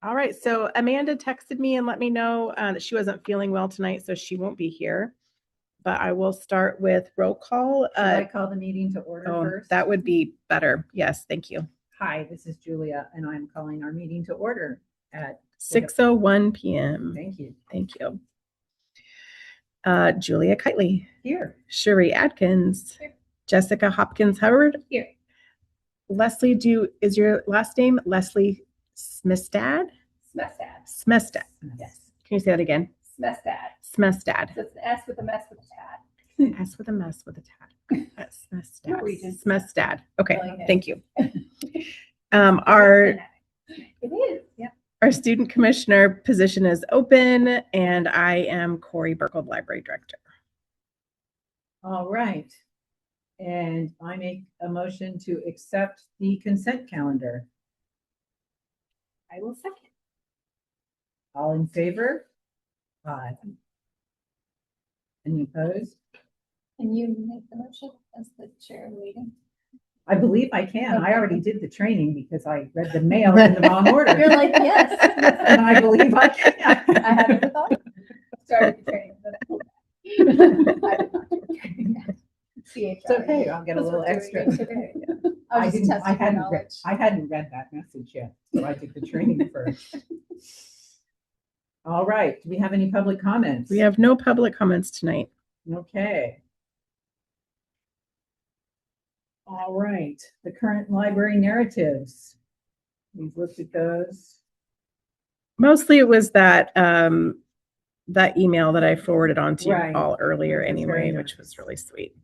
All right, so Amanda texted me and let me know that she wasn't feeling well tonight, so she won't be here. But I will start with roll call. Should I call the meeting to order first? That would be better. Yes, thank you. Hi, this is Julia, and I'm calling our meeting to order at 6:01 p.m. Thank you. Thank you. Julia Kitely. Here. Sherry Adkins. Here. Jessica Hopkins Howard. Here. Leslie, is your last name Leslie Smestad? Smestad. Smestad. Yes. Can you say that again? Smestad. Smestad. So it's an S with a mess with a tad. S with a mess with a tad. Smestad. Norwegian. Smestad. Okay, Really good. thank you. Our It is. Yeah. Our student commissioner position is open, and I am Corey Burkle, library director. All right. And I make a motion to accept the consent calendar. I will second. All in favor? Aye. Any opposed? Can you make the motion as the chair of the meeting? I believe I can. I already did the training because I read the mail in the wrong order. You're like, yes. And I believe I can. I haven't thought. Started the training. But I did not do the training. It's okay. I'll get a little extra. I was just testing my knowledge. I hadn't read that message yet, so I did the training first. All right. Do we have any public comments? We have no public comments tonight. Okay. All right. The current library narratives. We've looked at those. Mostly it was that that email that I forwarded on to Right. you all earlier That's anyway, very which nice. was really sweet.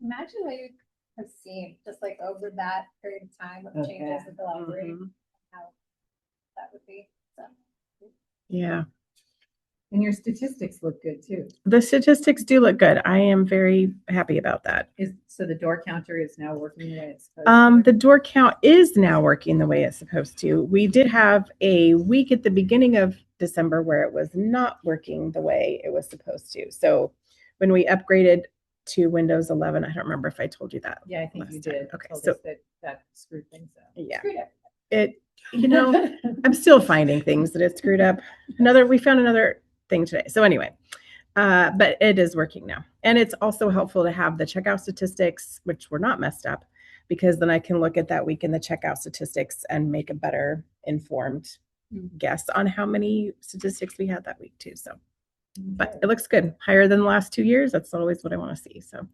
Imagine what you have seen just like over that period of time of Okay. changes at the library, Mhm. how that would be. So. Yeah. And your statistics look good too. The statistics do look good. I am very happy about that. So the door counter is now working the way it's supposed to? The door count is now working the way it's supposed to. We did have a week at the beginning of December where it was not working the way it was supposed to. So when we upgraded to Windows 11, I don't remember if I told you that. Yeah, I think you last time. did. Okay, Told so us that screwed things up. yeah, Screwed up. it, I'm still finding things that it screwed up. We found another thing today. So anyway, but it is working now. And it's also helpful to have the checkout statistics, which were not messed up, because then I can look at that week in the checkout statistics and make a better informed guess on how many statistics we had that week too. So, but it looks good. Higher than the last 2 years. That's always what I want to see. So.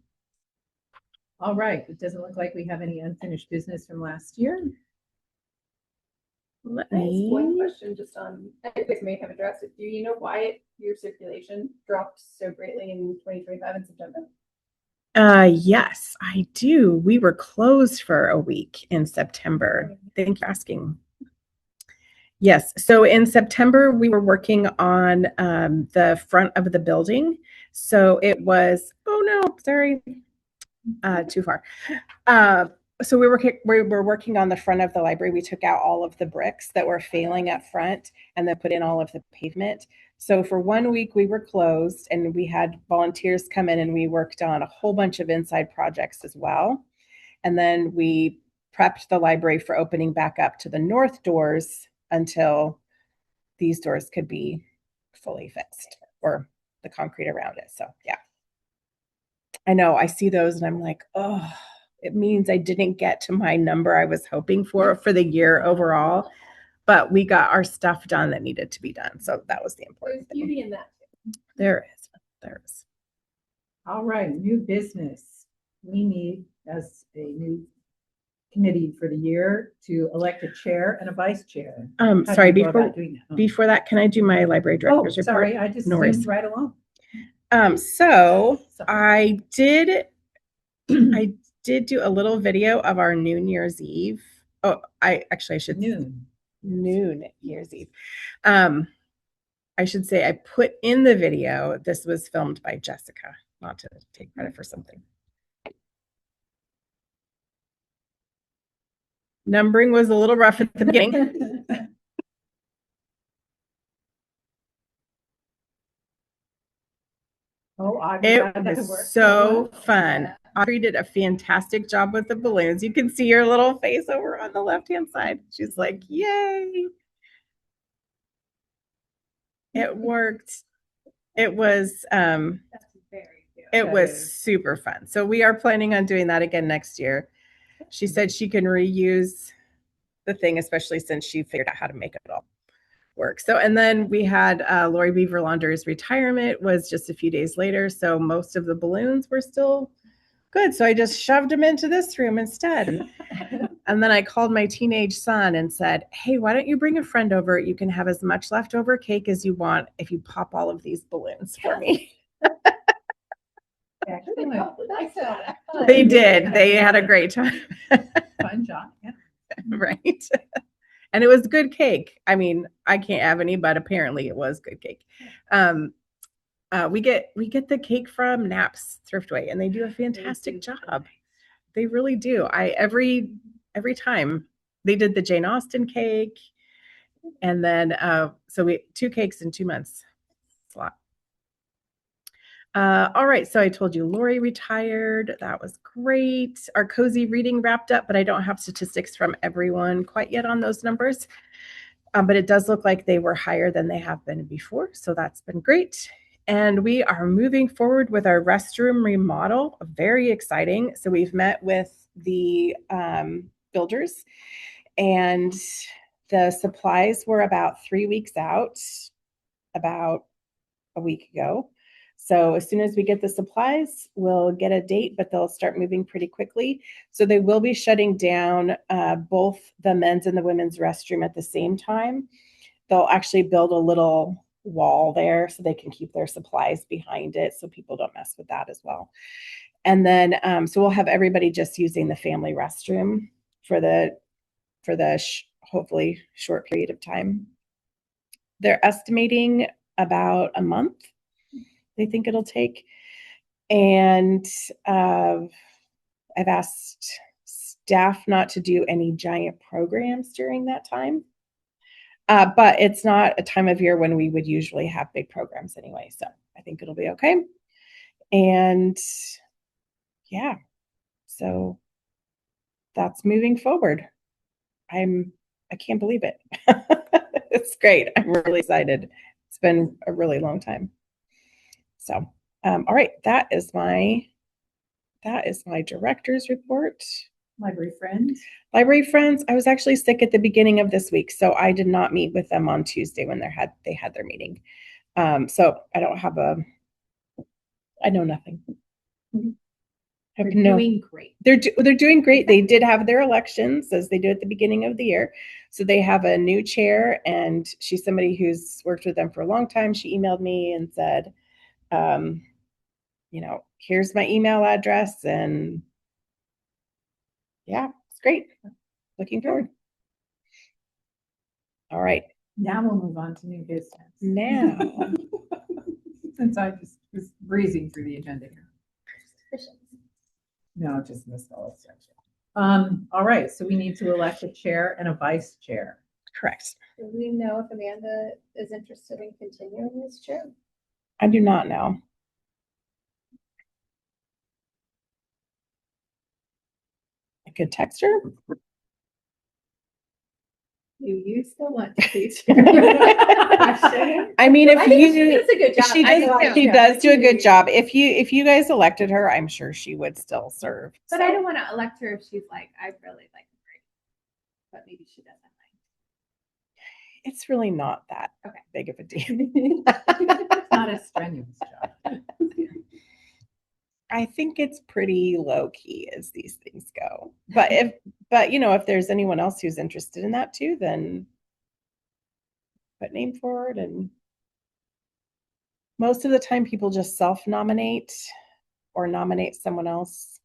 All right. It doesn't look like we have any unfinished business from last year. Let Can I ask me. one question just on, I think this may have addressed it. Do you know why your circulation dropped so greatly in 2025 in September? Yes, I do. We were closed for a week in September. Thank you for asking. Yes. So in September, we were working on the front of the building. So it was, oh no, sorry, too far. So we were working on the front of the library. We took out all of the bricks that were failing up front and then put in all of the pavement. So for 1 week we were closed, and we had volunteers come in and we worked on a whole bunch of inside projects as well. And then we prepped the library for opening back up to the north doors until these doors could be fully fixed, or the concrete around it. So yeah. I know, I see those and I'm like, oh, it means I didn't get to my number I was hoping for the year overall, but we got our stuff done that needed to be done. So that was the There's important thing. beauty in that. There is. All right. New business. We need, as a new committee for the year, to elect a chair and a vice chair. How do Sorry, you go about doing that? before that, can I do my library Oh, director's report? sorry. I just No worries. zoomed right along. So Sorry. I did do a little video of our New Year's Eve. Oh, I should Noon Year's Eve. I should say I put in the video, this was filmed by Jessica, not to take credit for something. Numbering was a little rough at the beginning. Oh, I It that was worked so well. fun. Yeah. Audrey did a fantastic job with the balloons. You can see your little face over on the left-hand side. She's like, yay. It worked. It was That's very good. it That was is. super fun. So we are planning on doing that again next year. She said she can reuse the thing, especially since she figured out how to make it all work. So, and then we had Lori Beaver Launder's retirement was just a few days later. So most of the balloons were still good. So I just shoved them into this room instead. And then I called my teenage son and said, hey, why don't you bring a friend over? You can have as much leftover cake as you want if you pop all of these balloons for me. Excellent. That's so They did. They had a great time. Fun job. Yeah. Right. And it was good cake. I mean, I can't have any, but apparently it was good cake. We get the cake from Knapp's Thriftway, and they do a fantastic job. They really do. I every time they did the Jane Austen cake, and then so we 2 cakes in 2 months. It's a lot. All right, so I told you Lori retired. That was great. Our cozy reading wrapped up, but I don't have statistics from everyone quite yet on those numbers. But it does look like they were higher than they have been before, so that's been great. And we are moving forward with our restroom remodel. Very exciting. So we've met with the builders, and the supplies were about 3 weeks out, about a week ago. So as soon as we get the supplies, we'll get a date, but they'll start moving pretty quickly. So they will be shutting down both the men's and the women's restroom at the same time. They'll actually build a little wall there so they can keep their supplies behind it so people don't mess with that as well. And then, so we'll have everybody just using the family restroom for the hopefully short period of time. They're estimating about a month they think it'll take. And I've asked staff not to do any giant programs during that time. But it's not a time of year when we would usually have big programs anyway. So I think it'll be okay. And yeah, so that's moving forward. I can't believe it. It's great. I'm really excited. It's been a really long time. So, all right, that is my director's report. Library friends. Library friends, I was actually sick at the beginning of this week, so I did not meet with them on Tuesday when they had their meeting. So I don't have I know nothing. They're doing great. They're doing great. They did have their elections as they do at the beginning of the year. So they have a new chair, and she's somebody who's worked with them for a long time. She emailed me and said, here's my email address, and yeah, it's great. Looking forward. All right. Now we'll move on to new business. Now, Since I just was breezing through the agenda here. No, just missed all that section. All right, so we need to elect a chair and a vice chair. correct. Do we know if Amanda is interested in continuing this chair? I do not know. I could text her. Do you still want to be I mean, if I think she you, does a good job. she does do a good job. If you guys elected her, I'm sure she would still serve. But I don't want to elect her if she's like, I really like the break. But maybe she doesn't It's really not that Okay. big of a deal. It's not a strenuous job. I think it's pretty low key as these things go. But if there's anyone else who's interested in that too, then put name forward. And most of the time people just self-nominate or nominate someone else.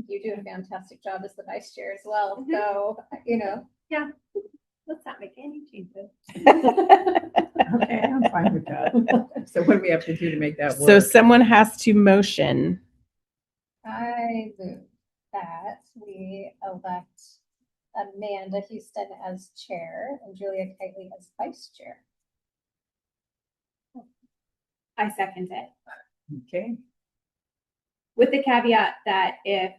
You do a fantastic job as the vice chair as well. So, yeah, let's not make any changes. Okay, I'm fine with that. So what do we have to do to make that work? So someone has to motion. I move that we elect Amanda Houston as chair and Julia Kitely as vice chair. I second it, Okay, with the caveat that if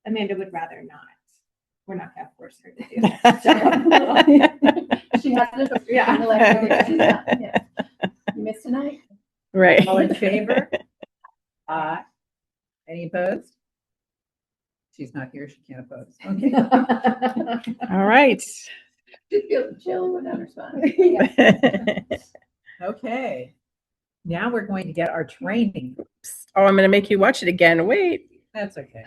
Amanda would rather not, we're not gonna force her to do it. She has to. Yeah. Yeah. You missed tonight? Right. all in favor? Aye. Any opposed? She's not here, she can't oppose. Okay. All right. She feels the chill when I respond. Okay. Now we're going to get our training. Oh, I'm going to make you watch it again. Wait. That's okay.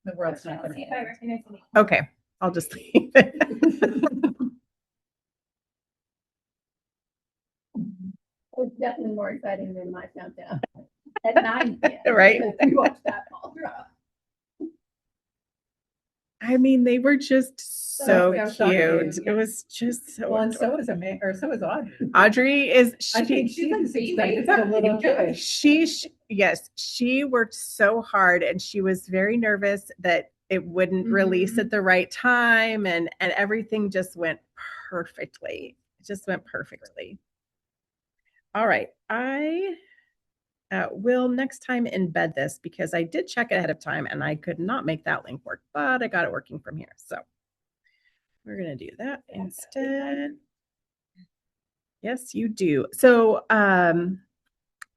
The world's not Let's gonna see if I end. recognize any. Okay. I'll just leave it. It was definitely more exciting than my countdown at 9 p.m. Right. We watched that all throughout. I mean, they were just so So cute. cute. It was just so Well, and adorable. so is Amanda, or so is Audrey. Audrey is, I think she, she's excited for the little kid. yes, she worked so hard and she was very nervous that it wouldn't release at the right time and everything just went perfectly. It just went perfectly. All right. I will next time embed this because I did check it ahead of time and I could not make that link work, but I got it working from here. So we're going to do that instead. Yes, you do. So I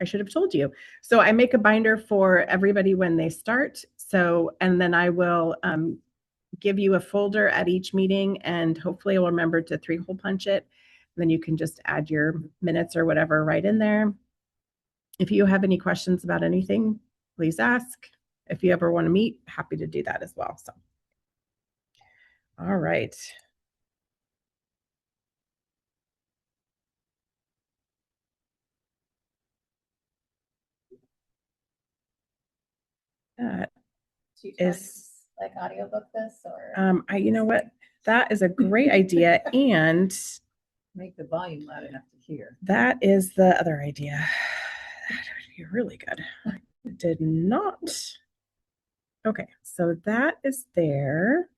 should have told you. So I make a binder for everybody when they start. So, and then I will give you a folder at each meeting and hopefully I'll remember to 3-hole punch it. Then you can just add your minutes or whatever right in there. If you have any questions about anything, please ask. If you ever want to meet, happy to do that as well. So, all right. That Do you try to, is, like audiobook this or? you know what? That is a great idea. And Make the volume loud enough to hear. that is the other idea. That would be really good. I did not. Okay, so that is there.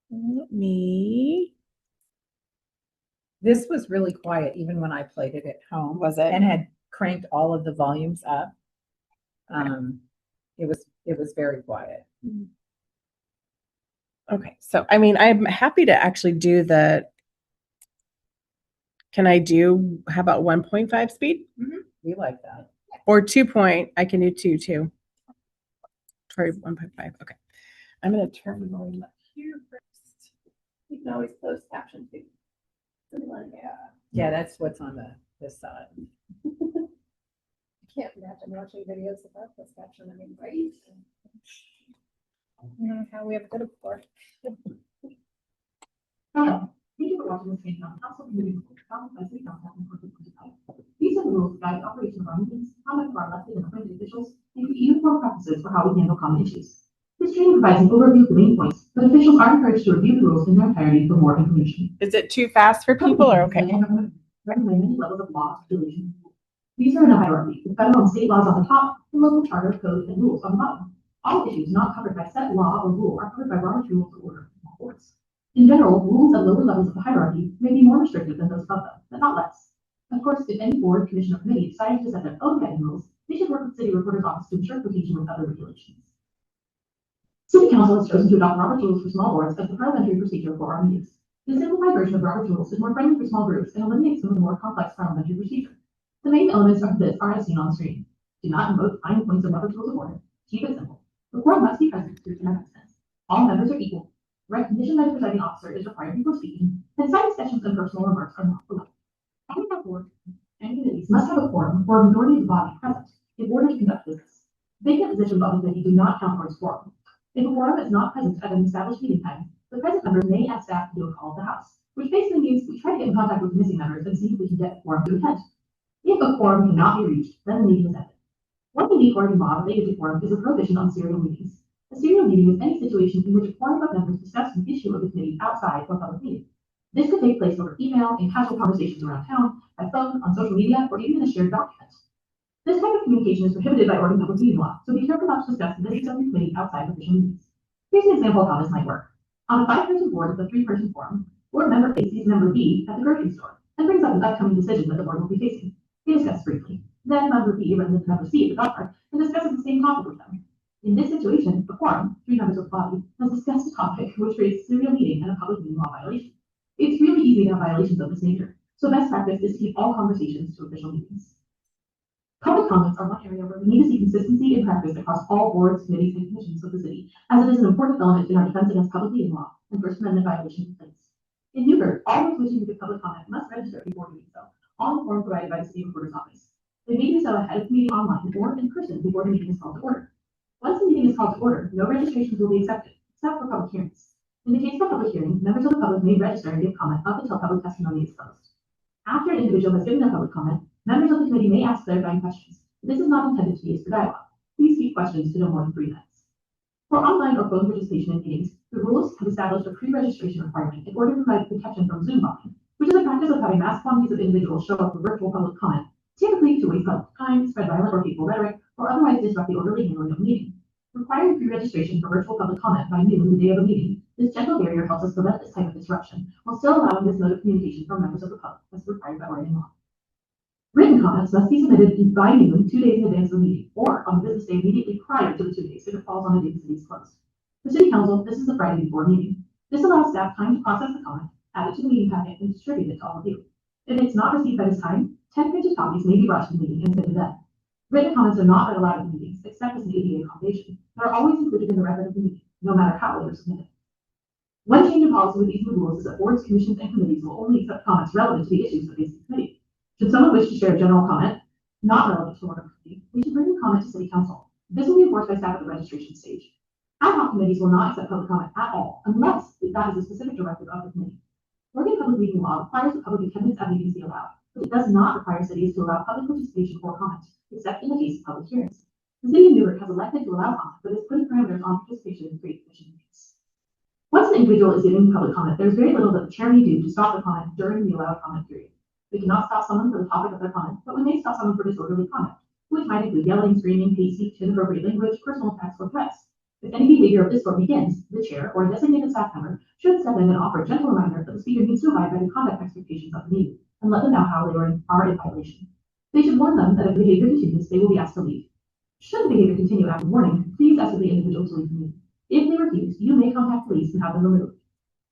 Let me. This was really quiet, even when I played it at home. Was it? And had cranked all of the volumes up. It was very quiet. Okay, so I mean, I'm happy to actually do the. Can I do, how about 1.5 speed We like that. or 2 point? I can do 2 too. Or 1.5. Okay. I'm going to turn the volume up here first. You can always close caption too. Yeah. Yeah, that's what's on this side. I can't imagine watching videos without this caption. I mean, right? You know how we ever did it before. Hello, thank you for watching this meeting on Council Committee Rules, by City Council in 2025. These are the rules that guide the operation of our meetings, conduct of our elected and appointed officials, and create uniform practices for how we handle common issues. This training provides an overview of the main points, but officials are encouraged to review the rules in their entirety for more information. Is it too fast for people or okay? Recommend many levels of law regulation. These are in a hierarchy, with federal and state laws on the top, and local charter, code, and rules on the bottom. All issues not covered by set law or rule are covered by Robert's Rules of Order and courts. In general, rules at lower levels of the hierarchy may be more restrictive than those above them, but not less. Of course, if any board, commission, or committee decides to set their own guiding rules, they should work with the City Recorder's Office to ensure cohesion with other regulations. City Council has chosen to adopt Robert's Rules for small boards as the parliamentary procedure for our meetings. The simplified version of Robert's Rules is more friendly for small groups and eliminates some of the more complex parliamentary procedure. The main elements of this are as seen on the screen. Do not invoke fine points of Robert's Rules of Order. Keep it simple. The quorum must be present to make sense. All members are equal. Recognition by the presiding officer is required before speaking, and side discussions and personal remarks are not allowed. Any board and committees must have a quorum or a majority of the body present in order to conduct business. Vacant positions on the committee do not count towards quorum. If a quorum is not present at an established meeting time, the present members may ask staff to do a call of the House, which basically means we try to get in contact with the missing members and see if we can get a quorum to attend. If a quorum cannot be reached, then the meeting is ended. One unique Oregon law related to quorum is a prohibition on serial meetings. A serial meeting is any situation in which a quorum of members discuss an issue of the committee outside of a public meeting. This could take place over email, in casual conversations around town, by phone, on social media, or even in a shared document. This type of communication is prohibited by Oregon public meeting law, so be careful not to discuss the business of your committee outside of official meetings. Here's an example of how this might work. On a 5-person board with a 3-person quorum, board member A sees member B at the grocery store and brings up an upcoming decision that the board will be facing. They discuss briefly. Then member B, resident member C, the dog park, and discusses the same topic with them. In this situation, the quorum, 3 members of the body, has discussed a topic which creates serial meeting and a public meeting law violation. It's really easy to have violations of this nature, so best practice is to keep all conversations to official meetings. Public comments are one area where we need to see consistency in practice across all boards, committees, and commissions of the city, as it is an important element in our defense against public meeting law and First Amendment violation complaints. In Newburgh, all those wishing to give public comment must register before doing so on the form provided by the city recorder's office. They may do so ahead of the meeting online or in person before the meeting is called to order. Once the meeting is called to order, no registrations will be accepted, except for public hearings. In the case of a public hearing, members of the public may register and give comment up until public testimony is closed. After an individual has given their public comment, members of the committee may ask clarifying questions. This is not intended to be used for dialogue. Please keep questions to no more than 3 minutes. For online or phone participation in meetings, the rules have established a pre-registration requirement in order to provide protection from Zoom bombing, which is a practice of having mass quantities of individuals show up for virtual public comment, typically to waste public time, spread violent or hateful rhetoric, or otherwise disrupt the orderly handling of a meeting. Requiring pre-registration for virtual public comment by noon the day of a meeting, this gentle barrier helps us prevent this type of disruption, while still allowing this mode of communication from members of the public as required by Oregon law. Written comments must be submitted by noon 2 days in advance of the meeting, or on the business day immediately prior to the 2 days if it falls on a day the city is closed. For City Council, this is the Friday before a meeting. This allows staff time to process the comment, add it to the meeting packet, and distribute it to all of you. If it's not received by this time, 10 printed copies may be brought to the meeting and submitted then. Written comments are not read aloud at the meetings, except as an ADA accommodation. They are always included in the record of the meeting, no matter how they are submitted. One change in policy with these new rules is that boards, commissions, and committees will only accept comments relevant to the issues that face the committee. Should someone wish to share a general comment not relevant to our committee, we should bring the comment to City Council. This will be enforced by staff at the registration stage. Ad hoc committees will not accept public comment at all, unless that is a specific directive of the committee. Oregon public meeting law requires that public attendance at meetings be allowed, but it does not require cities to allow public participation or comment, except in the case of public hearings. The city of Newburgh has elected to allow comment, but is putting parameters on participation in pre-commission meetings. Once an individual is giving public comment, there is very little that the chair may do to stop the comment during the allowed comment period. We cannot stop someone for the topic of their comment, but we may stop someone for disorderly comment, which might include yelling, screaming, hate speech, inappropriate language, personal attacks, or threats. If any behavior of this sort begins, the chair or a designated staff member should step in and offer a gentle reminder that the speaker needs to abide by the conduct expectations of the meeting and let them know how they are in violation. They should warn them that if the behavior continues, they will be asked to leave. Should the behavior continue after warning, please ask the individual to leave the meeting. If they refuse, you may contact police and have them removed.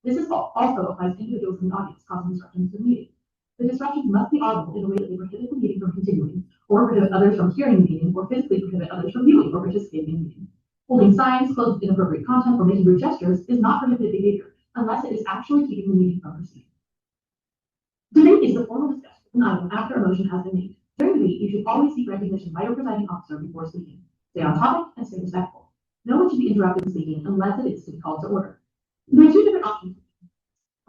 This also applies to individuals in the audience causing disruptions to the meeting. The disruptions must be audible in a way that they prohibit the meeting from continuing, or prohibit others from hearing the meeting, or physically prohibit others from viewing or participating in the meeting. Holding signs, clothed with inappropriate content, or making rude gestures is not prohibited behavior unless it is actually keeping the meeting from proceeding. Debate is the formal discussion of an item after a motion has been made. During debate, you should always seek recognition by your presiding officer before speaking. Stay on topic and stay respectful. No one should be interrupted in speaking unless it is to be called to order. There are 2 different options.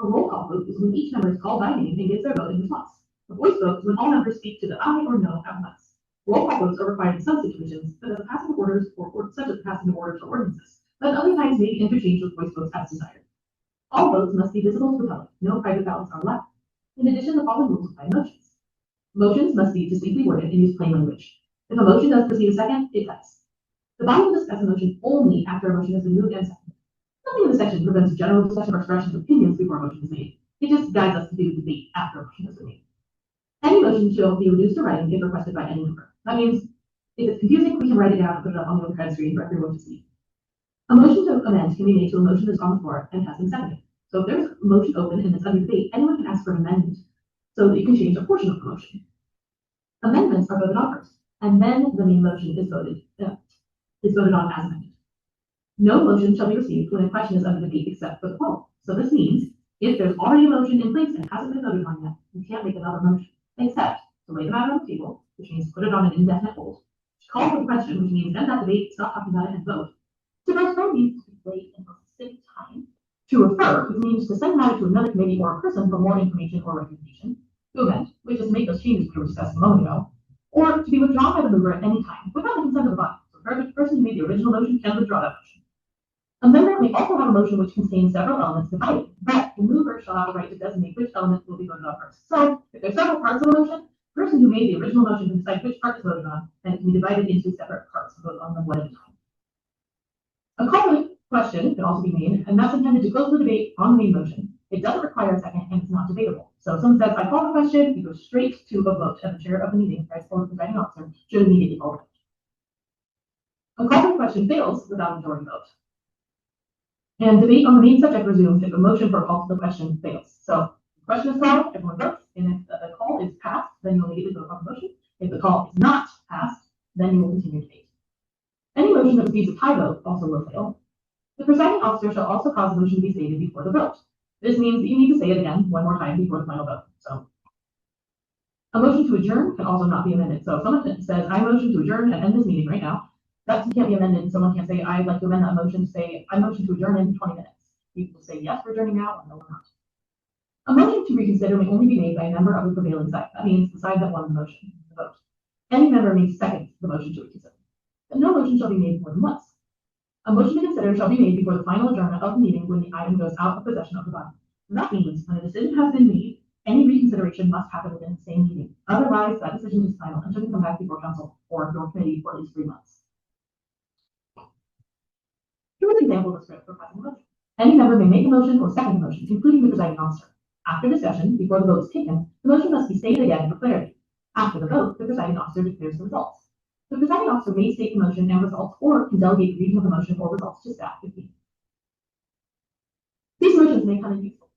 A roll call vote is when each member is called by name and gives their vote in response. A voice vote is when all members speak to the aye or no at once. Roll call votes are required in some situations, such as the passing of orders or ordinances, but other times may be interchanged with voice votes as desired. All votes must be visible to the public. No private ballots are allowed. In addition, the following rules apply to motions. Motions must be distinctly worded and use plain language. If a motion does proceed a second, it does. The body will discuss a motion only after a motion has been moved and seconded. Nothing in the section prevents general discussion or expression of opinions before a motion is made. It just guides us to do debate after a motion has been made. Any motion shall be reduced to writing if requested by any member. That means if it's confusing, we can write it down and put it up on the overhead screen for everyone to see. A motion to amend can be made to a motion that's on the floor and has been seconded. So if there's a motion open and it's under debate, anyone can ask for an amendment so that you can change a portion of the motion. Amendments are voted on first, and then the main motion is voted on as amended. No motion shall be received when a question is under debate except for the poll. So this means if there's already a motion in place and it hasn't been voted on yet, you can't make another motion, except to lay the matter on the table, which means put it on an indefinite hold, to call for the question, which means end that debate, stop talking about it, and vote. To postpone means to wait until a specific time. To refer, which means to send the matter to another committee or a person for more information or recommendation. To amend, which is to make those changes we were discussing a moment ago, or to be withdrawn by the mover at any time without the consent of the body. So the person who made the original motion can withdraw that motion. A member may also have a motion which contains several elements divided, but the mover shall have the right to designate which element will be voted on first. So if there's several parts of the motion, the person who made the original motion can decide which part is voted on, and it can be divided into separate parts and vote on them one at a time. A call for the question can also be made, and that's intended to close the debate on the main motion. It doesn't require a second and it's not debatable. So if someone says, I call the question, you go straight to a vote, and the chair of the meeting, or the presiding officer, should immediately call it. A call for the question fails without a majority vote. And debate on the main subject resumes if a motion for a call to the question fails. So the question is called, everyone votes, and if the call is passed, then you'll immediately vote on the motion. If the call is not passed, then you will continue debate. Any motion that receives a tie vote also will fail. The presiding officer shall also cause the motion to be stated before the vote. This means that you need to say it again one more time before the final vote. So a motion to adjourn can also not be amended. So if someone says, I motion to adjourn and end this meeting right now, that can't be amended. Someone can't say, I'd like to amend that motion to say, I motion to adjourn in 20 minutes. You can say, yes, we're adjourning now, or no, we're not. A motion to reconsider may only be made by a member of the prevailing side. That means the side that won the motion, the vote. Any member may second the motion to reconsider. But no motion shall be made more than once. A motion to consider shall be made before the final adjournment of the meeting when the item goes out of possession of the body. That means when a decision has been made, any reconsideration must happen within the same meeting. Otherwise, that decision is final and shouldn't come back before council or your committee for at least 3 months. Here's an example of a script for passing a motion. Any member may make a motion or second a motion, including the presiding officer. After discussion, before the vote is taken, the motion must be stated again for clarity. After the vote, the presiding officer declares the results. The presiding officer may state the motion and results, or can delegate the reading of the motion or results to staff if needed. These motions may come in useful.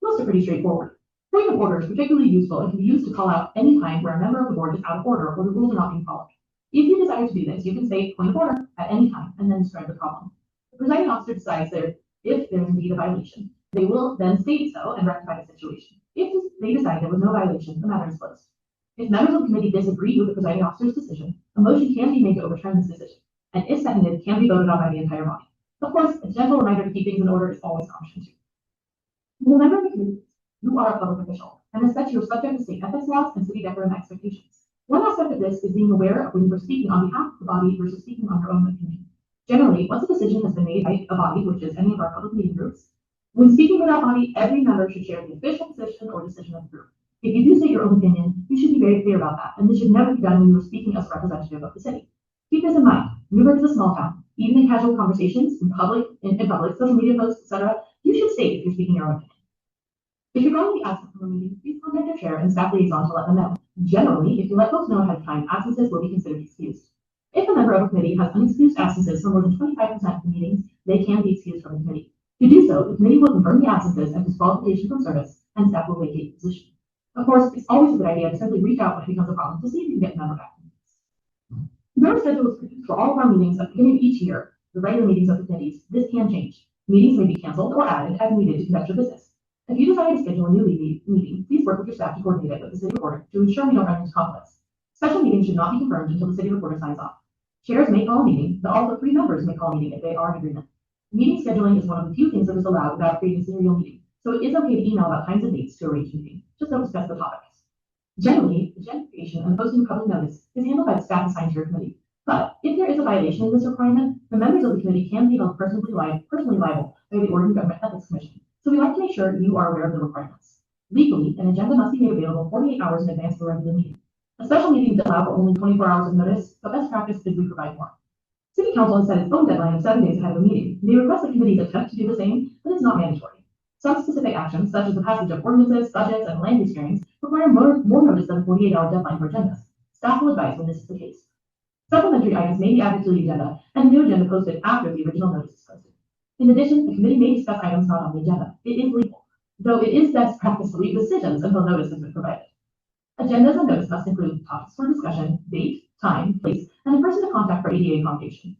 Most are pretty straightforward. Point of order is particularly useful and can be used to call out any time where a member of the board is out of order or the rules are not being followed. If you desire to do this, you can say point of order at any time and then describe the problem. The presiding officer decides that if there is indeed a violation, they will then state so and rectify the situation. If they decide there was no violation, the matter is closed. If members of the committee disagree with the presiding officer's decision, a motion can be made to overturn this decision, and if seconded, can be voted on by the entire body. Of course, a gentle reminder to keep things in order is always an option too. As a member of the committee, you are a public official, and as such, you are subject to state ethics laws and city decorum expectations. One aspect of this is being aware of when you are speaking on behalf of the body versus speaking on your own opinion. Generally, once a decision has been made by a body, which is any of our public meeting groups, when speaking for that body, every member should share the official position or decision of the group. If you do state your own opinion, you should be very clear about that, and this should never be done when you are speaking as a representative of the city. Keep this in mind. Newburgh is a small town. Even in casual conversations, in public, social media posts, etc., you should state if you're speaking your own opinion. If you're going to be absent from a meeting, please contact your chair and staff liaison to let them know. Generally, if you let folks know ahead of time, absences will be considered excused. If a member of a committee has unexcused absences for more than 25% of the meetings, they can be excused from the committee. To do so, the committee will confirm the absences and disqualification from service, and staff will vacate the position. Of course, it's always a good idea to simply reach out when it becomes a problem to see if you can get the member back. Your schedule is produced for all of our meetings at the beginning of each year, the regular meetings of the committees. This can change. Meetings may be canceled or added as needed to conduct your business. If you decide to schedule a new meeting, please work with your staff to coordinate it with the city recorder to ensure we don't run into conflicts. Special meetings should not be confirmed until the city recorder signs off. Chairs may call a meeting, but also 3 members may call a meeting if they are in agreement. Meeting scheduling is one of the few things that is allowed without creating serial meetings, so it is okay to email about times and dates to arrange meetings. Just don't discuss the topics. Generally, the agenda creation and posting public notice is handled by the staff assigned to your committee. But if there is a violation in this requirement, the members of the committee can be held personally liable by the Oregon Government Ethics Commission. So we like to make sure you are aware of the requirements. Legally, an agenda must be made available 48 hours in advance of the regular meeting. A special meeting is allowed for only 24 hours of notice, but best practice is we provide more. City Council has set its own deadline of 7 days ahead of the meeting. They request the committees attempt to do the same, but it's not mandatory. Some specific actions, such as the passage of ordinances, budgets, and land use hearings, require more notice than a 48-hour deadline for agendas. Staff will advise when this is the case. Supplementary items may be added to the agenda, and a new agenda posted after the original notice is posted. In addition, the committee may discuss items not on the agenda. It is legal, though it is best practice to leave decisions until notice has been provided. Agendas and notice must include topics for discussion, date, time, place, and a person to contact for ADA accommodation.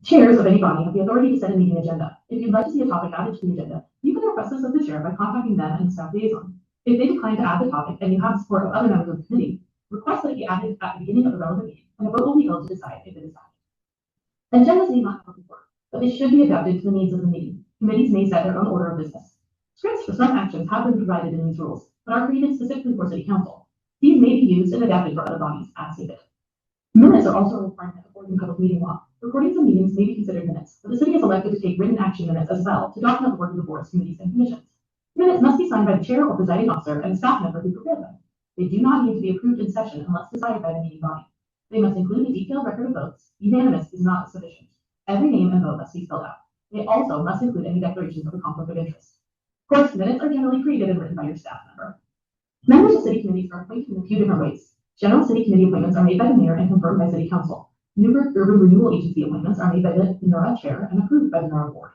Chairs of any body have the authority to set a meeting agenda. If you'd like to see a topic added to the agenda, you can request this of the chair by contacting them and the staff liaison. If they decline to add the topic and you have the support of other members of the committee, request that it be added at the beginning of the relevant meeting, and a vote will be held to decide if it is added. Agendas need not have before, but they should be adapted to the needs of the meeting. Committees may set their own order of business. Scripts for some actions have been provided in these rules, but are created specifically for City Council. These may be used and adapted for other bodies as needed. Minutes are also a requirement of Oregon Public Meeting Law. Recordings of meetings may be considered minutes, but the city is elected to take written action minutes as well to document the work of the boards, committees, and commissions. Minutes must be signed by the chair or presiding officer and a staff member who prepared them. They do not need to be approved in session unless desired by the meeting body. They must include a detailed record of votes. Unanimous is not sufficient. Every name and vote must be spelled out. They also must include any declarations of a conflict of interest. Course minutes are generally created and written by your staff member. Members of city committees are appointed in a few different ways. General city committee appointments are made by the mayor and confirmed by city council. Newburgh Urban Renewal Agency appointments are made by the NURA chair and approved by the NURA board.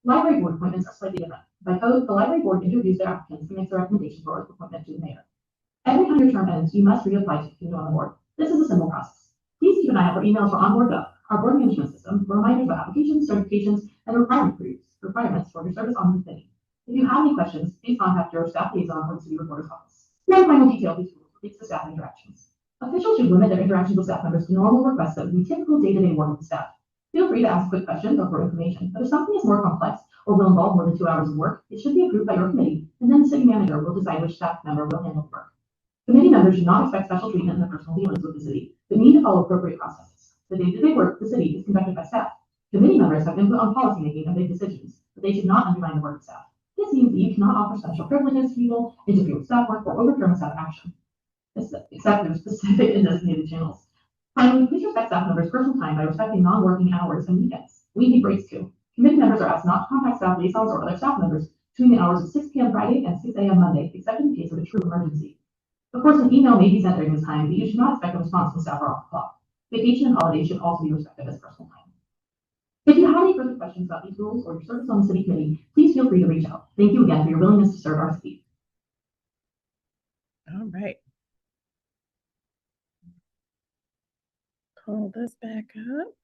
Library board appointments are slightly different. By code, the library board interviews their applicants and makes a recommendation for appointment to the mayor. Every time your term ends, you must reapply to continue on the board. This is a simple process. Please keep an eye out for emails for OnBoardGov, our board management system, for reminders about applications, certifications, and requirements for your service on the committee. If you have any questions, please contact your staff liaison or the city recorder's office. One final detail these rules relates to staff interactions. Officials should limit their interactions with staff members to normal requests that would be typical day-to-day work with the staff. Feel free to ask quick questions or for information, but if something is more complex or will involve more than 2 hours of work, it should be approved by your committee, and then the city manager will decide which staff member will handle the work. Committee members should not expect special treatment in their personal dealings with the city, but need to follow appropriate processes. The day-to-day work of the city is conducted by staff. Committee members have input on policymaking and big decisions, but they should not undermine the work of staff. This means that you cannot offer special privileges to people, interfere with staff work, or overturn staff action, except through specific and designated channels. Finally, please respect staff members' personal time by respecting non-working hours and weekends. We need breaks too. Committee members are asked not to contact staff liaisons or other staff members between the hours of 6 p.m. Friday and 6 a.m. Monday, except in the case of a true emergency. Of course, an email may be sent during this time, but you should not expect a response from staff or off the clock. Vacation and holidays should also be respected as personal time. If you have any further questions about these rules or your service on the city committee, please feel free to reach out. Thank you again for your willingness to serve our city. All right. Pull this back up.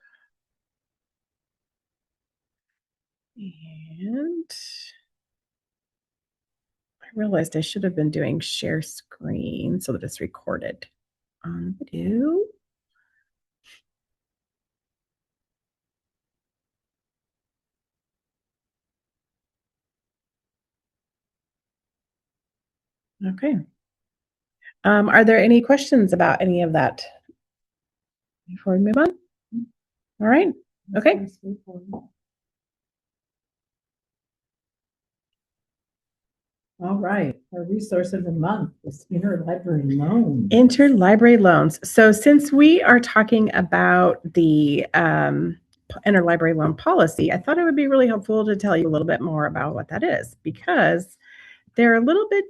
And I realized I should have been doing share screen so that it's recorded on video. Okay. Are there any questions about any of that before we move on? All right. Okay. All right, our resource of the month is interlibrary loans. Interlibrary loans. So since we are talking about the interlibrary loan policy, I thought it would be really helpful to tell you a little bit more about what that is, because they're a little bit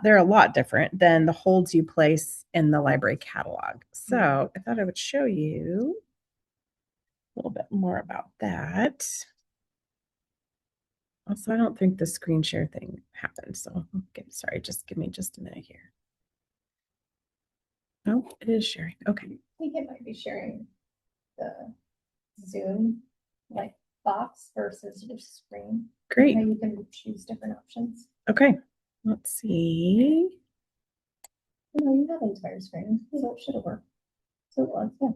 they're a lot different than the holds you place in the library catalog. So I thought I would show you a little bit more about that. Also, I don't think the screen share thing happened. So sorry, just give me just a minute here. Oh, it is sharing. Okay. I think it might be sharing the Zoom like box versus your screen. Great. And you can choose different options. Okay. Let's see. No, you have entire screen, so it should have worked. So it was, yeah.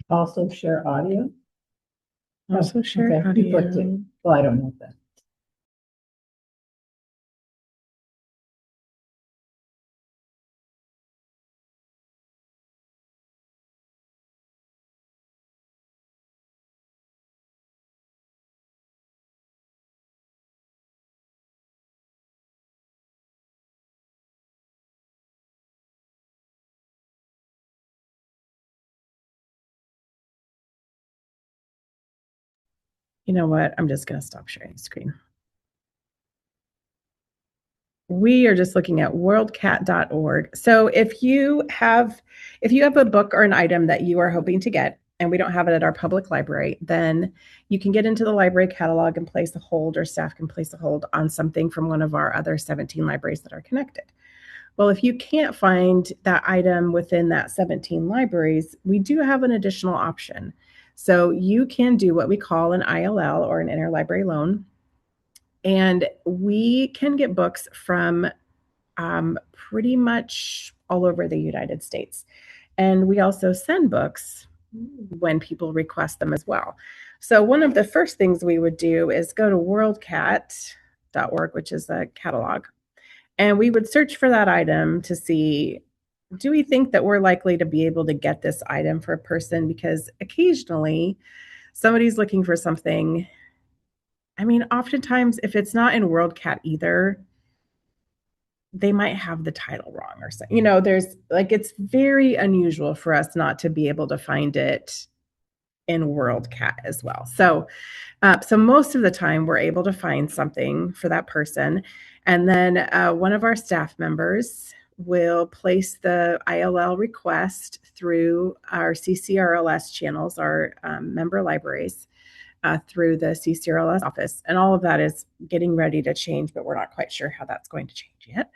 Also share audio. Also share Okay, you clicked it. audio. Well, I don't know if that. You know what? I'm just going to stop sharing the screen. We are just looking at worldcat.org. So if you have a book or an item that you are hoping to get and we don't have it at our public library, then you can get into the library catalog and place a hold, or staff can place a hold on something from one of our other 17 libraries that are connected. Well, if you can't find that item within that 17 libraries, we do have an additional option. So you can do what we call an ILL, or an interlibrary loan. And we can get books from pretty much all over the United States. And we also send books when people request them as well. So one of the first things we would do is go to worldcat.org, which is a catalog. And we would search for that item to see, do we think that we're likely to be able to get this item for a person? Because occasionally somebody's looking for something. I mean, oftentimes if it's not in WorldCat either, they might have the title wrong or something. You know, there's like, it's very unusual for us not to be able to find it in WorldCat as well. So most of the time we're able to find something for that person. And then one of our staff members will place the ILL request through our CCRLS channels, our member libraries, through the CCRLS office. And all of that is getting ready to change, but we're not quite sure how that's going to change yet.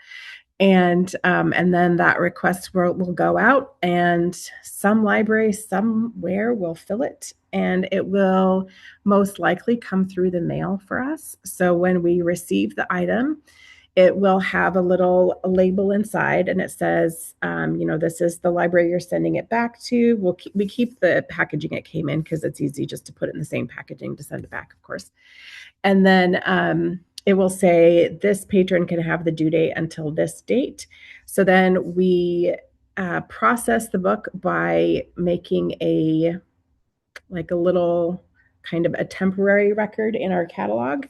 And then that request will go out, and some library somewhere will fill it, and it will most likely come through the mail for us. So when we receive the item, it will have a little label inside, and it says, this is the library you're sending it back to. We keep the packaging it came in because it's easy just to put it in the same packaging to send it back, of course. And then it will say this patron can have the due date until this date. So then we process the book by making a little kind of a temporary record in our catalog.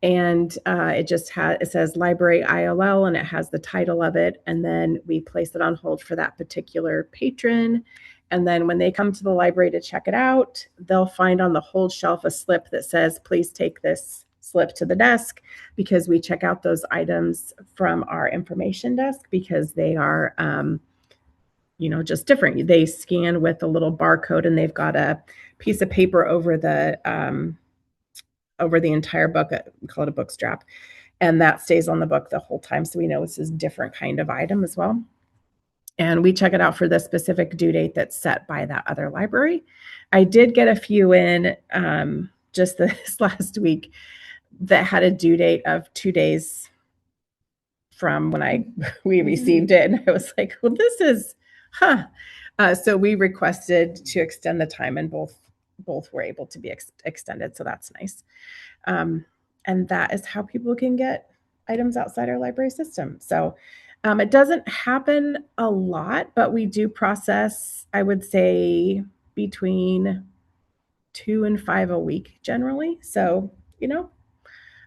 And it says library ILL, and it has the title of it. And then we place it on hold for that particular patron. And then when they come to the library to check it out, they'll find on the hold shelf a slip that says, please take this slip to the desk, because we check out those items from our information desk because they are, just different. They scan with a little barcode, and they've got a piece of paper over the entire book. We call it a book strap, and that stays on the book the whole time. So we know it's a different kind of item as well. And we check it out for the specific due date that's set by that other library. I did get a few in just this last week that had a due date of 2 days from when we received it. And I was like, well, this is, so we requested to extend the time, and both were able to be extended. So that's nice. And that is how people can get items outside our library system. So it doesn't happen a lot, but we do process, I would say, between 2 and 5 a week generally. So,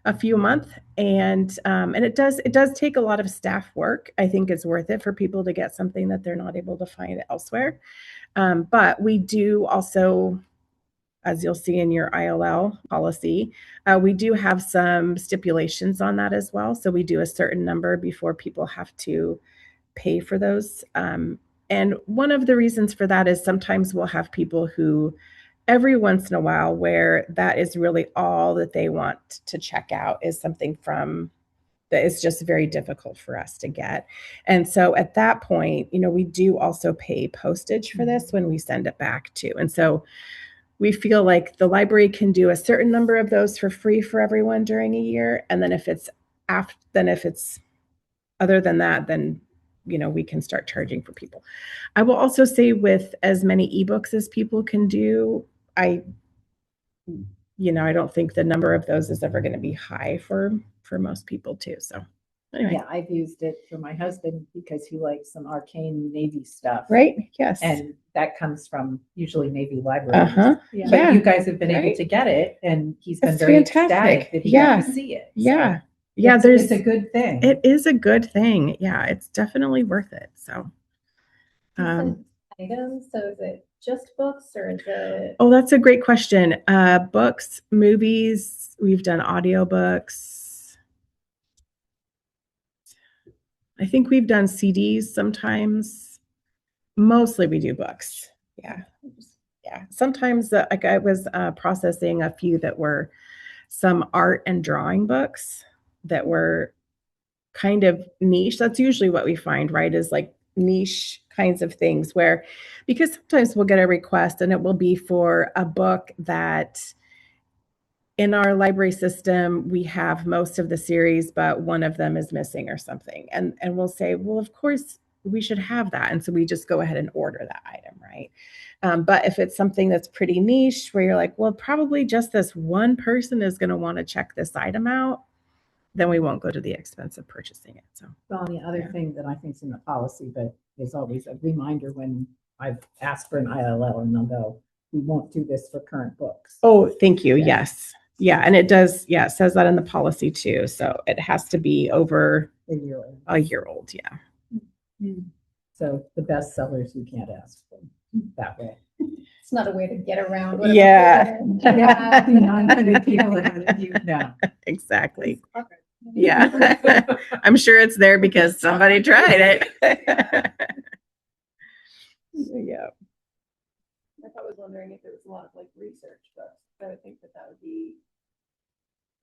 a few a month. And it does take a lot of staff work. I think it's worth it for people to get something that they're not able to find elsewhere. But we do also, as you'll see in your ILL policy, we do have some stipulations on that as well. So we do a certain number before people have to pay for those. And one of the reasons for that is sometimes we'll have people who, every once in a while, where that is really all that they want to check out is something from that is just very difficult for us to get. And so at that point, we do also pay postage for this when we send it back too. And so we feel like the library can do a certain number of those for free for everyone during a year. And then if it's other than that, then we can start charging for people. I will also say, with as many ebooks as people can do, I don't think the number of those is ever going to be high for most people too. So anyway. Yeah, I've used it for my husband because he likes some arcane Navy stuff. Right. Yes. And that comes from usually Navy libraries. Yeah. But you guys have been able to get it, and he's been That's very fantastic. ecstatic that he got to see it. Yeah. So Yeah. it's a good thing. It is a good thing. Yeah. It's definitely worth it. So. Items. So is it just books, or is it? Oh, that's a great question. Books, movies. We've done audiobooks. I think we've done CDs sometimes. Mostly we do books. Yeah. Sometimes I was processing a few that were some art and drawing books that were kind of niche. That's usually what we find, right? Is like niche kinds of things because sometimes we'll get a request and it will be for a book that in our library system, we have most of the series, but one of them is missing or something. And we'll say, well, of course we should have that. And so we just go ahead and order that item, right? But if it's something that's pretty niche where you're like, well, probably just this one person is going to want to check this item out, then we won't go to the expense of purchasing it. So, Well, the other thing that I think is in the policy, but is always a reminder when I've asked for an ILL, and they'll go, we won't do this for current books. oh, thank you. Yeah. Yes. Yeah. And it does. Yeah. It says that in the policy too. So it has to be over A year old. a year old. Yeah. So the best sellers you can't ask for that way. It's not a way to get around. whatever Yeah. we're gonna Yeah, have. 900 people ahead of you. No. Exactly. Yeah. I'm sure it's there because somebody tried it. Yeah. I was wondering if there was a lot of like research books. I would think that that would be.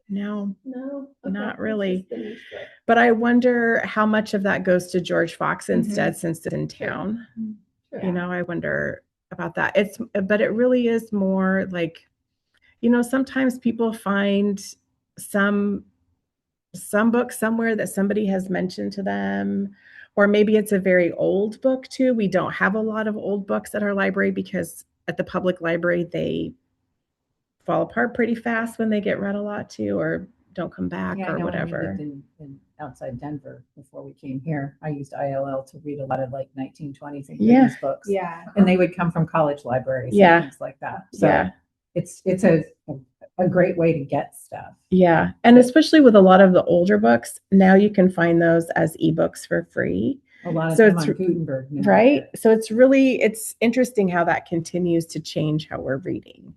No, No. Not it's really. just the niche book. but I wonder how much of that goes to George Fox Mhm. instead, since it's in Sure. town. Sure. You know, I wonder about that. But it really is more like, sometimes people find some book somewhere that somebody has mentioned to them, or maybe it's a very old book too. We don't have a lot of old books at our library because at the public library, they fall apart pretty fast when they get read a lot too, or don't come back Yeah, I or know when we whatever. lived in outside Denver before we came here, I used ILL to read a lot of like 1920s and Yeah. 30s books. Yeah. And they would come from college libraries Yeah. and things like that. So Yeah. it's a great way to get stuff. Yeah. And especially with a lot of the older books, now you can find those as ebooks for free. A lot of So them it's on Gutenberg now. Right. So it's interesting how that continues to change how we're reading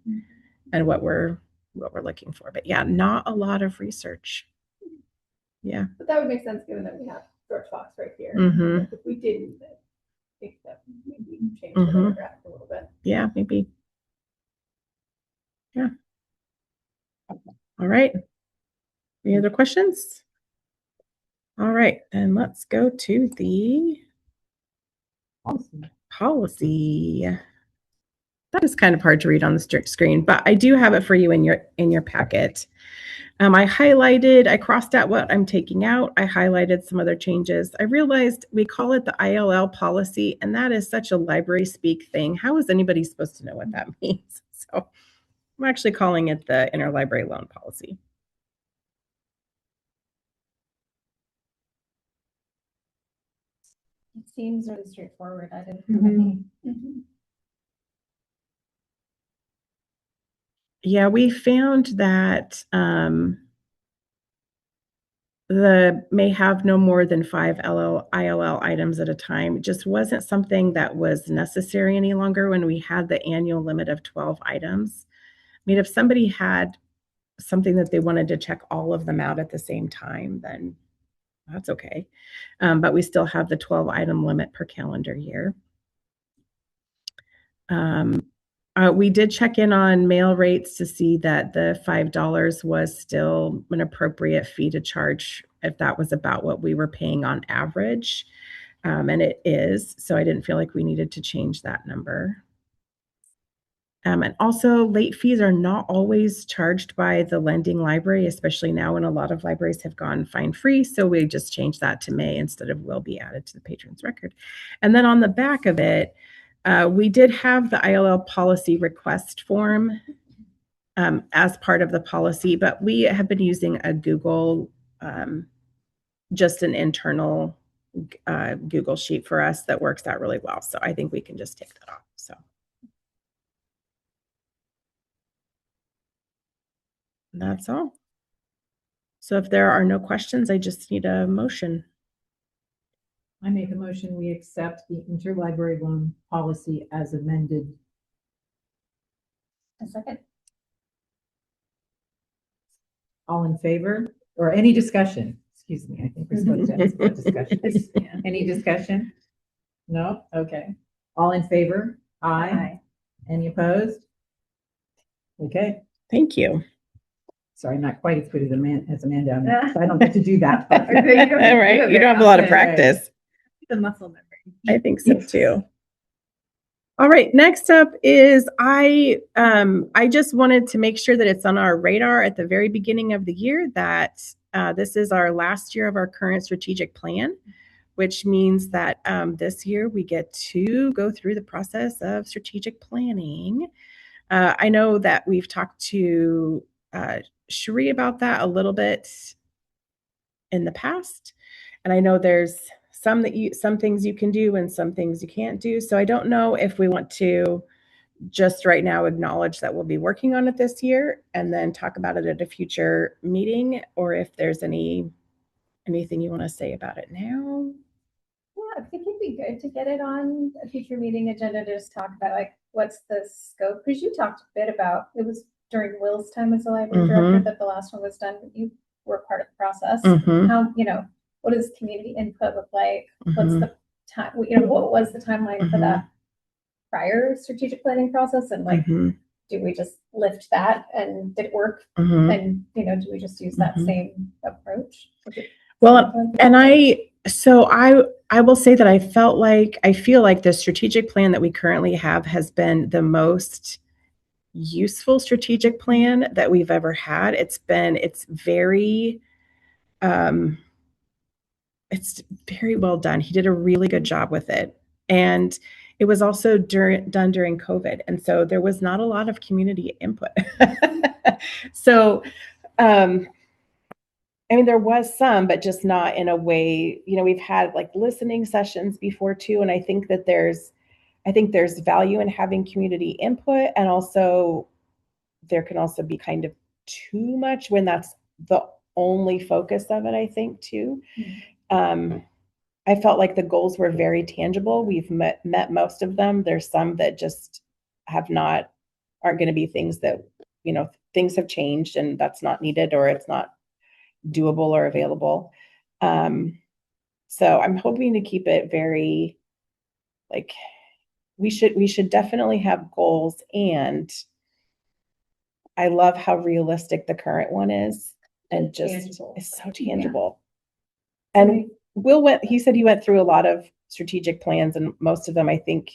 and what we're looking for. But yeah, not a lot of research. Yeah. But that would make sense given that we have George Fox right here. Mhm. Like, if we didn't, I think that maybe change the Mhm. demographic a little bit. Yeah, maybe. Yeah. All right. Any other questions? All right, then let's go to the Awesome. policy. That is kind of hard to read on the screen, but I do have it for you in your packet. I crossed out what I'm taking out. I highlighted some other changes. I realized we call it the ILL policy, and that is such a library speak thing. How is anybody supposed to know what that means? So I'm actually calling it the interlibrary loan policy. It seems really straightforward. I didn't. Mhm. Yeah, we found that the may have no more than 5 ILL items at a time. It just wasn't something that was necessary any longer when we had the annual limit of 12 items. I mean, if somebody had something that they wanted to check all of them out at the same time, then that's okay. But we still have the 12 item limit per calendar year. We did check in on mail rates to see that the $5 was still an appropriate fee to charge if that was about what we were paying on average. And it is, so I didn't feel like we needed to change that number. And also, late fees are not always charged by the lending library, especially now when a lot of libraries have gone fine-free. So we just changed that to may instead of will be added to the patron's record. And then on the back of it, we did have the ILL policy request form as part of the policy, but we have been using a Google, just an internal Google sheet for us that works out really well. So I think we can just take that off. So that's all. So if there are no questions, I just need a motion. I make a motion, we accept the interlibrary loan policy as amended. A second. All in favor, or any discussion? Excuse me, I think we're supposed to have some discussion. Any discussion? No? Okay. All in favor? Aye. Any opposed? Okay, Thank you. sorry, I'm not quite as good as Amanda, so I don't get to do that. part. All right. You don't have a lot of Okay, right. practice. The muscle memory. I think so too. All right, next up is I just wanted to make sure that it's on our radar at the very beginning of the year that this is our last year of our current strategic plan, which means that this year we get to go through the process of strategic planning. I know that we've talked to Cherie about that a little bit in the past, and I know there's some things you can do and some things you can't do. So I don't know if we want to just right now acknowledge that we'll be working on it this year and then talk about it at a future meeting, or if there's anything you want to say about it now. Yeah, I think it'd be good to get it on a future meeting agenda to just talk about like what's the scope? Because you talked a bit about, it was during Will's time as the library Mhm. director that the last one was done, but you were part of the process. Mhm. How, what does community input look like? What's Mhm. the time, what was the timeline for that prior strategic planning process? And like, Mhm. do we just lift that and did it work? Mhm. And, do we just use that Mhm. same approach? Well, and I will say that I feel like the strategic plan that we currently have has been the most useful strategic plan that we've ever had. It's um, very well done. He did a really good job with it. And it was also done during COVID. And so there was not a lot of community input. So, I mean, there was some, but just not in a way, we've had like listening sessions before too. And I think there's value in having community input. And also there can also be kind of too much when that's the only focus of it, I think too. I felt like the goals were very tangible. We've met most of them. There's some that just aren't going to be things that, things have changed and that's not needed or it's not doable or available. So I'm hoping to keep it very like we should definitely have goals, and I love how realistic the current one is and just Tangible. it's so tangible. Yeah. And he said he went through a lot of strategic plans and most of them I think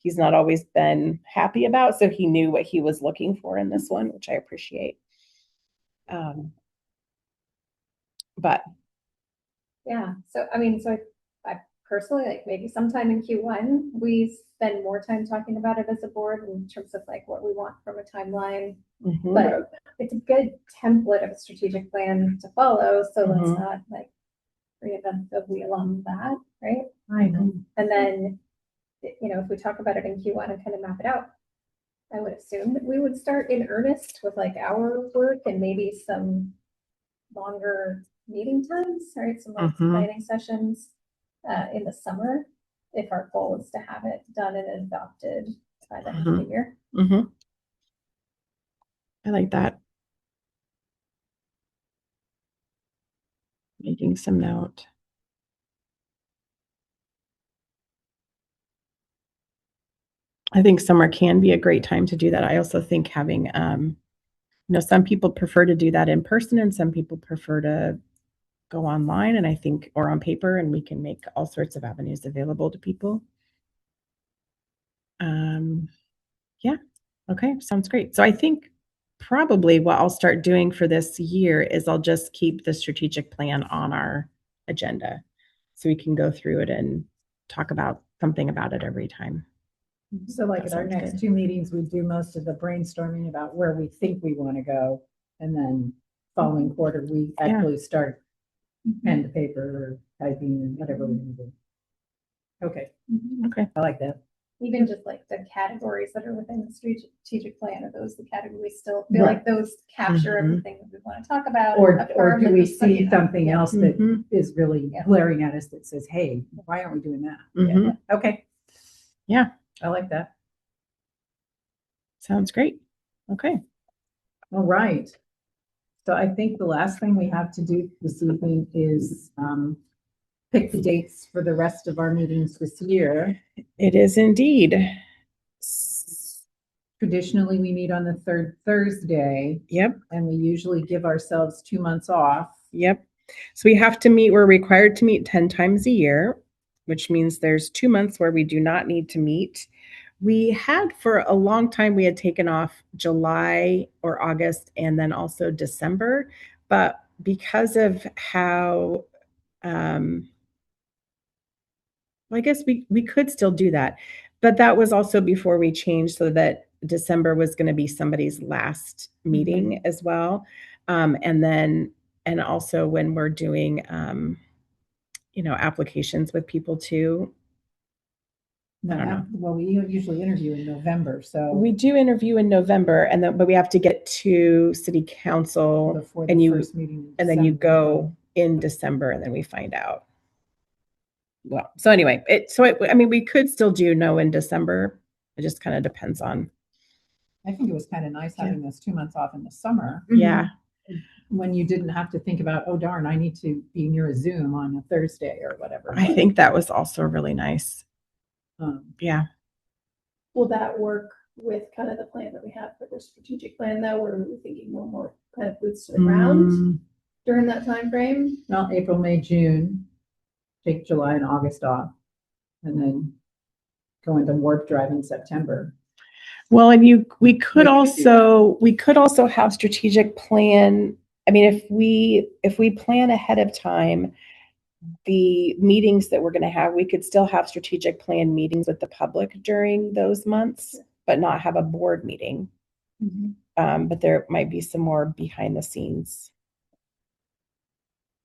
he's not always been happy about. So he knew what he was looking for in this one, which I appreciate. But yeah, so I personally, like, maybe sometime in Q1, we spend more time talking about it as a board in terms of like what we want from a timeline. But it's a good template of a strategic plan to follow. So let's not like reinvent the wheel on that, right? I know. And then, if we talk about it in Q1 and kind of map it out, I would assume that we would start in earnest with like our work and maybe some longer meeting times, right? Some like planning sessions in the summer, if our goal is to have it done and adopted by the end of the year. I like that. Making some note. I think summer can be a great time to do that. I also think having, some people prefer to do that in person and some people prefer to go online, and I think, or on paper, and we can make all sorts of avenues available to people. Yeah. Okay. Sounds great. So I think probably what I'll start doing for this year is I'll just keep the strategic plan on our agenda so we can go through it and talk about something about it every time. So like That at our sounds next good. 2 meetings, we do most of the brainstorming about where we think we want to go. And then following quarter, we actually start pen to paper or typing and whatever we need to do. Okay, Okay. I like that. Even just like the categories that are within the strategic plan, are those the categories still feel like those capture everything that we want to talk about? Or affirm do that we this- see something else that Mhm. is really Yeah. glaring at us that says, hey, why aren't we doing that? Mhm. Okay. Yeah. I like that. Sounds great. Okay. All right. So I think the last thing we have to do this evening is pick the dates for the rest of our meetings this year. It is indeed. Traditionally, we meet on the third Thursday. Yep. And we usually give ourselves 2 months off. Yep. So we're required to meet 10 times a year, which means there's 2 months where we do not need to meet. We had for a long time, we had taken off July or August and then also December. But because of how, well, I guess we could still do that. But that was also before we changed so that December was going to be somebody's last meeting as well. And also when we're doing, applications with people too. I don't know. Well, we usually interview in November, so. We do interview in November, but we have to get to city council Before and the you, first meeting. and then you go in December and then we find out. Well, so anyway, we could still do no in December, It just kind of depends on, I think it was kind of nice having those 2 months off in the summer yeah. when you didn't have to think about, oh darn, I need to be near a Zoom on a Thursday or whatever. I think that was also really nice. Yeah. Will that work with kind of the plan that we have for the strategic plan though, where we're thinking more kind of boots to the ground Mm, during that time frame? Well, April, May, June, take July and August off, and then go into warp drive in September. Well, and we could We could do also have strategic plan. I mean, if we plan ahead of time, the meetings that we're going to have, we could still have strategic plan meetings with the public during those months, but not have a board meeting. But there might be some more behind the scenes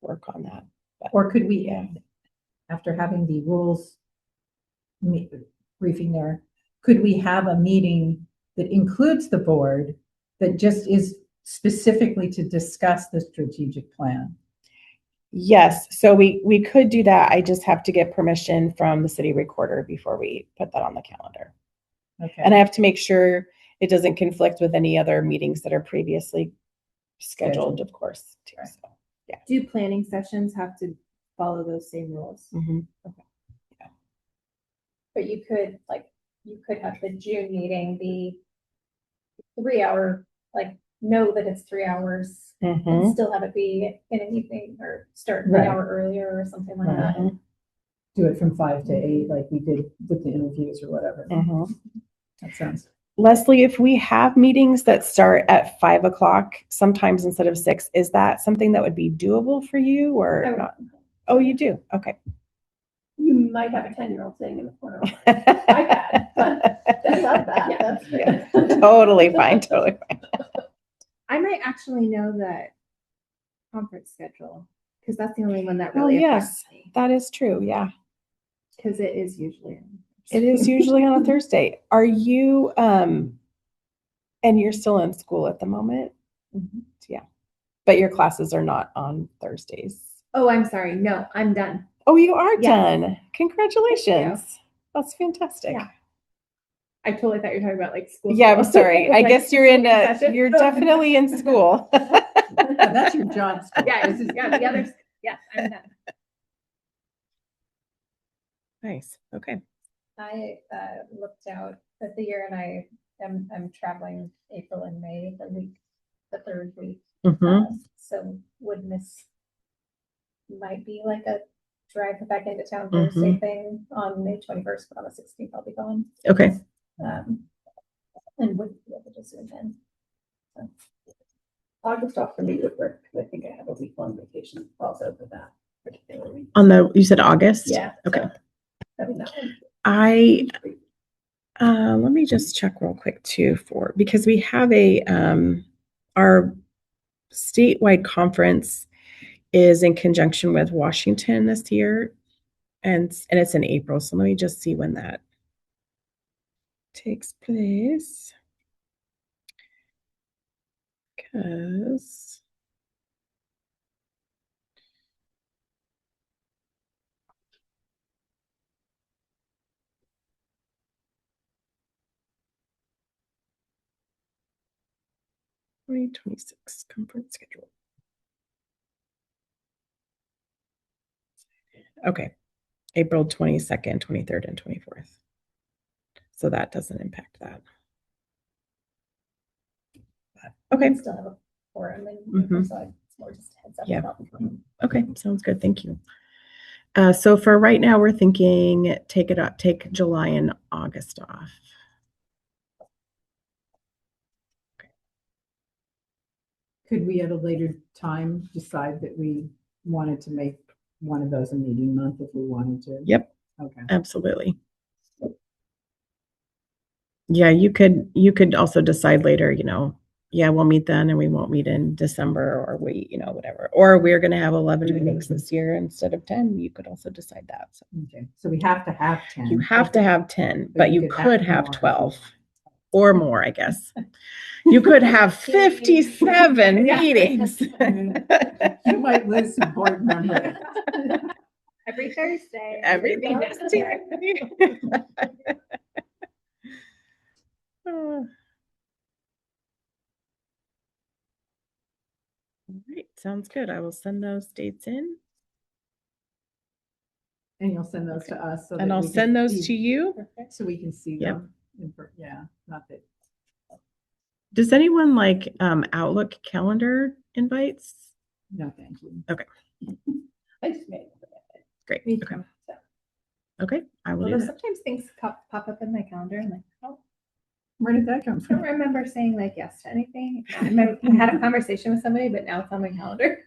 work on that. Or could we, Yeah. after having the rules briefing there, could we have a meeting that includes the board that just is specifically to discuss the strategic plan? Yes, so we could do that. I just have to get permission from the city recorder before we put that on the calendar. Okay. And I have to make sure it doesn't conflict with any other meetings that are previously scheduled, of course, too. Right. So, Do planning sessions have to follow those same rules? mhm. But you could have the June meeting be 3 hour, like, know that it's 3 hours and Mhm. still have it be in an evening or start an Right. hour earlier or something like Right. that. Mhm. Do it from 5 to 8, like we did with the interviews or whatever. Mhm. That sounds, Leslie, if we have meetings that start at 5 o'clock, sometimes instead of 6, is that something that would be doable for you or I would- not? Oh, you do? Okay. You might have a 10-year-old sitting in the corner. I love that. Yeah. That's great. Yeah. Totally fine, totally fine. I might actually know that conference schedule, because that's the only one that Oh, really yes. affects me, That is true, yeah. because it is usually. It is usually on a Thursday. Are you, and you're still in school at the moment? Yeah. But your classes are not on Thursdays. Oh, I'm sorry. No, I'm done. Oh, you are Yes. done. Congratulations. That's fantastic. Yeah. I totally thought you were talking about like school. Yeah, I'm sorry. I Like, guess you're in session. you're definitely in school. that's your job. Yeah, this is, yeah, the others, yes, I'm done. Nice. Okay. I looked out at the year and I'm traveling April and May, the third week. Mhm. So would miss, might be like a drive back into town Thursday thing on May 21st, but on the 16th I'll be gone. Okay. And wouldn't be able to zoom in. So, August off for me would work, because I think I have a week-long vacation also for that particular week. You said August? Yeah. Okay. so that'd be that one. Let me just check real quick too because we have our statewide conference is in conjunction with Washington this year, and it's in April. So let me just see when that takes place. Because (2026) conference schedule. Okay, April 22nd, 23rd, and 24th. So that doesn't impact that. Okay. I still have a forum and Mhm. so it's more just a heads up. Yeah. about the forum. Okay, sounds good. Thank you. So for right now, we're thinking take July and August off. Could we at a later time decide that we wanted to make one of those a meeting month if we wanted to? Yep, Okay. absolutely. Yeah, you could also decide later, yeah, we'll meet then and we won't meet in December or whatever. Or we're going to have 11 meetings this year instead of 10. You could also decide that. So Okay, so we have to have 10. you have to have 10, but you could have more. 12 or more, I guess. You could have 57 meetings. You might lose some board members. Every Thursday. Every Thursday. All right, sounds good. I will send those dates in And you'll send those Okay. to us so that and I'll we can send those see- to you. Perfect. So we can see Yep. them. Yeah, not that. Does anyone like Outlook calendar invites? No, thank you. I just made. Great. Me Okay. too. Okay, I will do Although that. sometimes things pop up in my calendar and like, oh, Where did that come I don't from? remember saying like yes to anything. I had a conversation with somebody, but now it's on my calendar.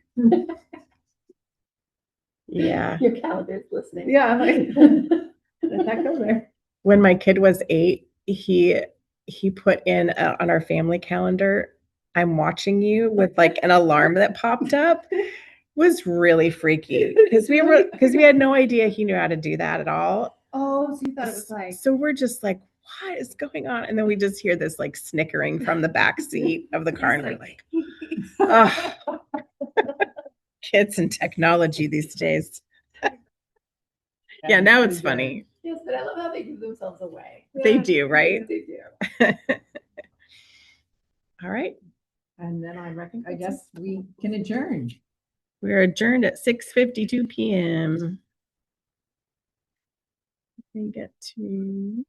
Yeah. Your calendar's listening. Yeah, I'm like, did that go there? When my kid was 8, he put in on our family calendar, "I'm watching you," with like an alarm that popped up. Was really freaky because we had no idea he knew how to do that at all. Oh, so you thought it was like, So we're just like, what is going on? And then we just hear this like snickering from the back seat of the car, and we're like, oh, kids and technology these days. Yeah, now it's funny. Yes, but I love how they give themselves away. They do, right? They do. All right. And then I guess we can adjourn. We're adjourned at 6:52 p.m. We get to